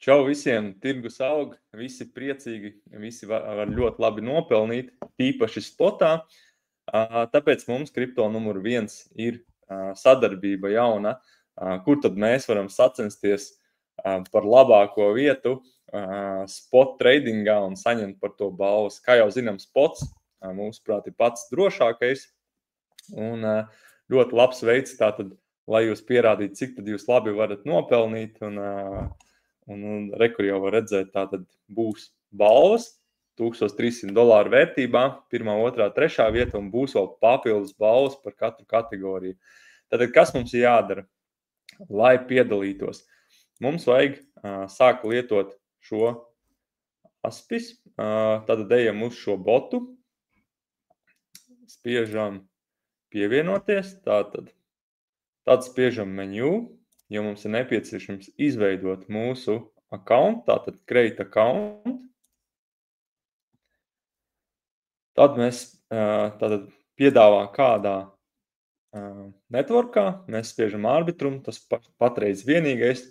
Čau visiem, tirgus aug, visi priecīgi, visi var ļoti labi nopelnīt, tīpaši spotā. Tāpēc mums kripto numur 1 ir sadarbība jauna, kur tad mēs varam sacensties par labāko vietu spot tradingā un saņemt par to balvas. Kā jau zinām, spots mūsuprāt ir pats drošākais un ļoti labs veids tātad, lai jūs pierādītu, cik tad jūs labi varat nopelnīt un rekur jau var redzēt, tātad būs balvas $1300 vērtībā, 1., 2., 3. vieta un būs vēl papildus balvas par katru kategoriju. Tātad, kas mums ir jādara, lai piedalītos? Mums vajag sākt lietot šo aspis, tātad ejam uz šo botu, spiežam pievienoties, tātad spiežam menu, jo mums ir nepieciešams izveidot mūsu account, tātad create account. Tad mēs tātad piedāvā kādā networkā, mēs spiežam arbitrum, tas patreiz vienīgais.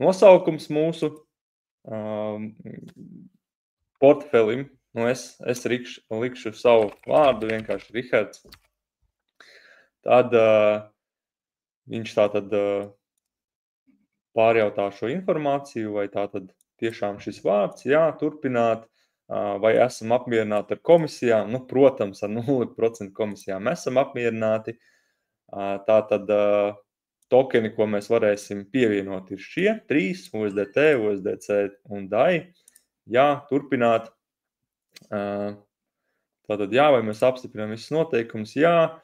Nosaukums mūsu portfelim, es likšu savu vārdu, vienkārši Rihards. Tad viņš tātad pārjautā šo informāciju, vai tātad tiešām šis vārds, jā, turpināt, vai esam apmierināti ar komisijām. Nu, protams, ar 0% komisijām esam apmierināti. Tātad tokeni, ko mēs varēsim pievienot, ir šie 3, USDT, USDC un DAI. Jā, turpināt. Tātad jā, vai mēs apstiprinām visus noteikumus, jā.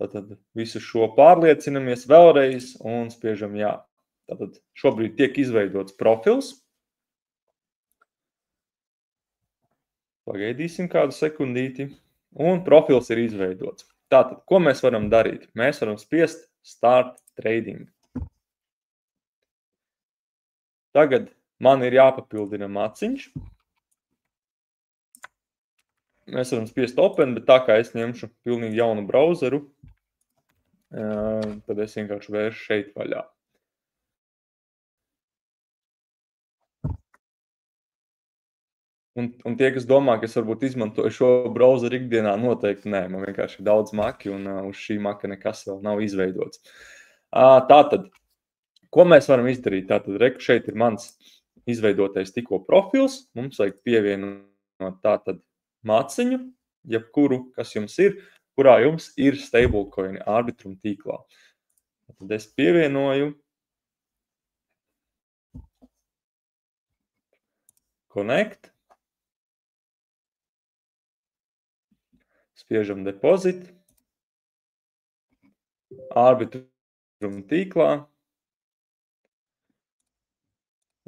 Tātad visu šo pārliecinamies vēlreiz un spiežam jā. Tātad šobrīd tiek izveidots profils. Pagaidīsim kādu sekundīti. Un profils ir izveidots. Tātad, ko mēs varam darīt? Mēs varam spiest Start Trading. Tagad man ir jāpapildina maciņš. Mēs varam spiest Open, bet tā kā es ņemšu pilnīgi jaunu brauzeru, tad es vienkārši vēršu šeit vaļā. Un tie, kas domā, ka es varbūt izmantoju šo brauzeru ikdienā, noteikti nē. Man vienkārši ir daudz maki un uz šī maka nekas vēl nav izveidots. Tātad, ko mēs varam izdarīt? Tātad, reku šeit ir mans izveidotais tikko profils. Mums vajag pievienot tātad maciņu, jebkuru, kas jums ir, kurā jums ir stablecoin arbitrum tīklā. Tad es pievienoju Connect, spiežam deposit, arbitrum tīklā,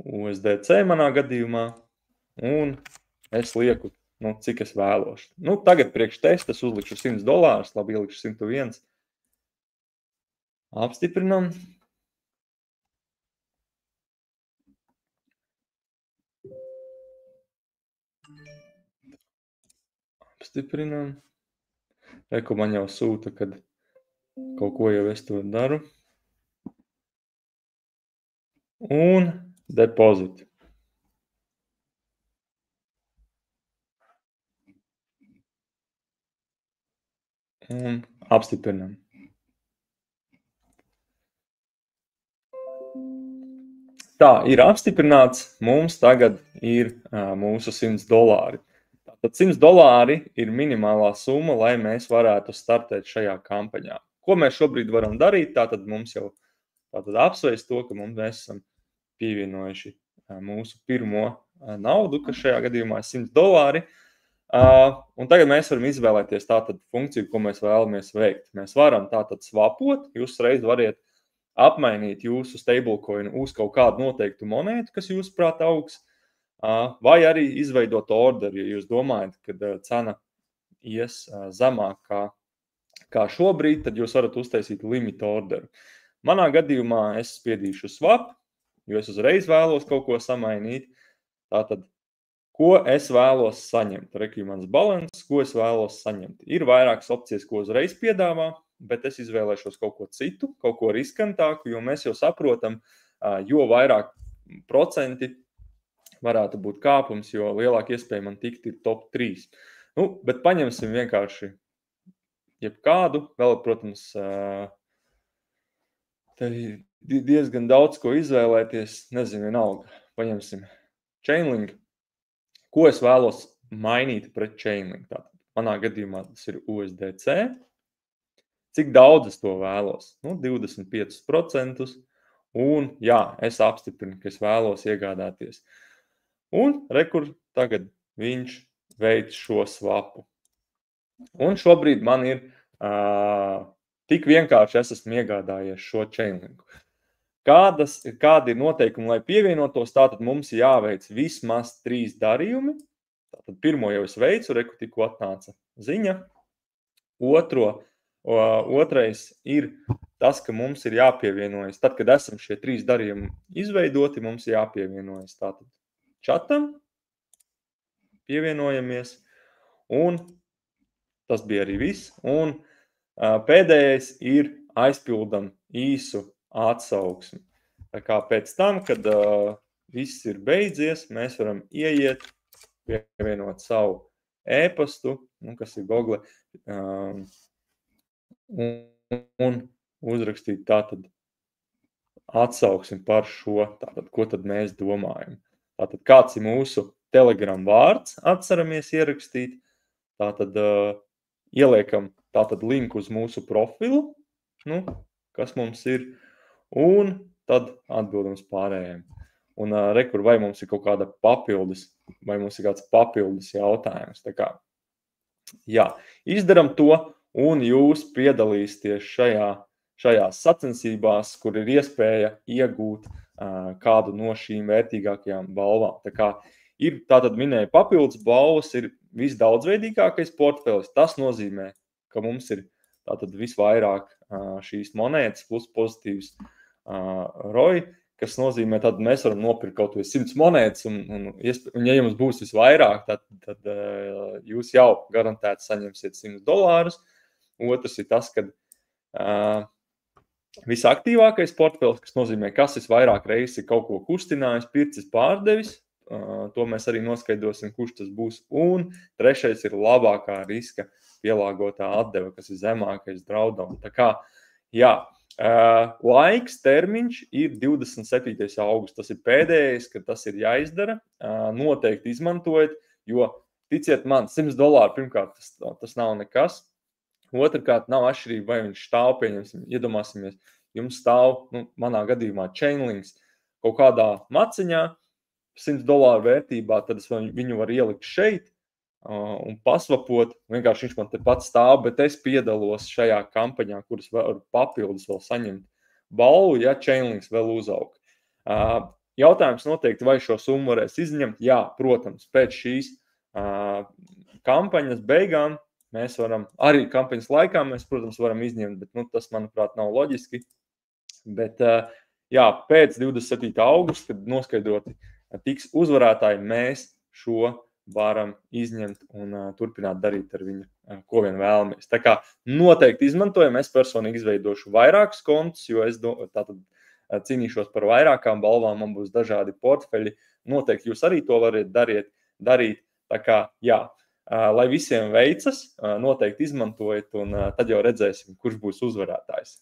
USDC manā gadījumā, un es lieku, cik es vēlos. Tagad priekš testas uzlikšu $100, labi, ielikšu 101. Apstiprinam. Apstiprinam. Reku man jau sūta, kad kaut ko jau es to daru. Un deposit. Un apstiprinam. Tā, ir apstiprināts, mums tagad ir mūsu $100. Tātad $100 ir minimālā summa, lai mēs varētu startēt šajā kampaņā. Ko mēs šobrīd varam darīt? Tātad mums jau apsveic to, ka mēs esam pievienojuši mūsu pirmo naudu, kas šajā gadījumā ir $100. Un tagad mēs varam izvēlēties tātad funkciju, ko mēs vēlamies veikt. Mēs varam tātad swapot, jūs reiz variet apmainīt jūsu stablecoin uz kaut kādu noteiktu monētu, kas jūsuprāt augs, vai arī izveidot orderu, ja jūs domājat, ka cena ies zemāk kā šobrīd, tad jūs varat uztaisīt limit orderu. Manā gadījumā es spiedīšu swap, jo es uzreiz vēlos kaut ko samainīt. Tātad, ko es vēlos saņemt? Reku mans balans, ko es vēlos saņemt. Ir vairākas opcijas, ko uzreiz piedāvā. bet es izvēlēšos kaut ko citu, kaut ko riskantāku, jo mēs jau saprotam, jo vairāk procenti varētu būt kāpums, jo lielāka iespēja man tikt ir top 3. Nu, bet paņemsim vienkārši jebkādu, vēl, protams, te ir diezgan daudz ko izvēlēties, nezinu, vienalga, paņemsim Chainlink. Ko es vēlos mainīt pret Chainlink? Tātad, manā gadījumā tas ir USDC. Cik daudz es to vēlos? Nu, 25%. Un jā, es apstiprinu, ka es vēlos iegādāties. Un rekur tagad viņš veic šo swapu. Un šobrīd man ir tik vienkārši es esmu iegādājies šo Chainlinku. Kādi ir noteikumi, lai pievienotos? Tātad mums jāveic vismaz 3 darījumi. Tātad pirmo jau es veicu, reku tikko atnāca ziņa. Otrais ir tas, ka mums ir jāpievienojas. Tad, kad esam šie 3 darījumi izveidoti, mums jāpievienojas tātad čatam. Pievienojamies. Un tas bija arī viss. Un pēdējais ir aizpildam īsu atsauksmi. Tā kā pēc tam, kad viss ir beidzies, mēs varam ieiet, pievienot savu e-pastu, kas ir Google, un uzrakstīt tātad atsauksmi par šo, tātad, ko tad mēs domājam. Tātad, kāds ir mūsu Telegram vārds, atceramies ierakstīt, tātad ieliekam tātad linku uz mūsu profilu, kas mums ir, un tad atbildam uz pārējiem. Un rekur, vai mums ir kaut kāda papildus, vai mums ir kāds papildus jautājums. Tā kā, jā, izdaram to, un jūs piedalīsieties šajās sacensībās, kur ir iespēja iegūt kādu no šīm vērtīgākajām balvām. Tā kā ir, tātad minēja, papildus balvas ir visdaudzveidīgākais portfelis. Tas nozīmē, ka mums ir tātad visvairāk šīs monētas plus pozitīvs ROI, kas nozīmē, tad mēs varam nopirkt kaut vai 100 monētas, un ja jums būs visvairāk, tad jūs jau garantēti saņemsiet $100. Otrs ir tas, ka visaktīvākais portfelis, kas nozīmē, kas visvairāk reizes ir kaut ko kustinājis, pircis, pārdevis, to mēs arī noskaidrosim, kurš tas būs. Un trešais ir labākā riska pielāgotā atdeva, kas ir zemākais draudam. Tā kā, jā, laiks, termiņš ir 27. augusts. Tas ir pēdējais, kad tas ir jāizdara. Noteikti izmantojiet, jo, ticiet man, $100 pirmkārt tas nav nekas. Otrkārt, nav atšķirība, vai viņš stāv, pieņemsim, iedomāsimies, jums stāv, manā gadījumā Chainlinks kaut kādā maciņā, $100 vērtībā, tad es viņu varu ielikt šeit un pasvapot. Vienkārši viņš man te pats stāv, bet es piedalos šajā kampaņā, kuras varu papildus vēl saņemt balvu, ja Chainlinks vēl uzaug. Jautājums noteikti, vai šo summu varēs izņemt? Jā, protams, pēc šīs kampaņas beigām mēs varam, arī kampaņas laikā mēs, protams, varam izņemt, bet tas, manuprāt, nav loģiski. Bet, jā, pēc 27. augusta, kad noskaidroti tiks uzvarētāji, mēs šo varam izņemt un turpināt darīt ar viņu, ko vien vēlamies. Tā kā noteikti izmantojam, es personīgi izveidošu vairākus kontus, jo es tātad cīnīšos par vairākām balvām, man būs dažādi portfeļi. Noteikti jūs arī to varat darīt. Tā kā, jā, lai visiem veicas, noteikti izmantojiet, un tad jau redzēsim, kurš būs uzvarētājs.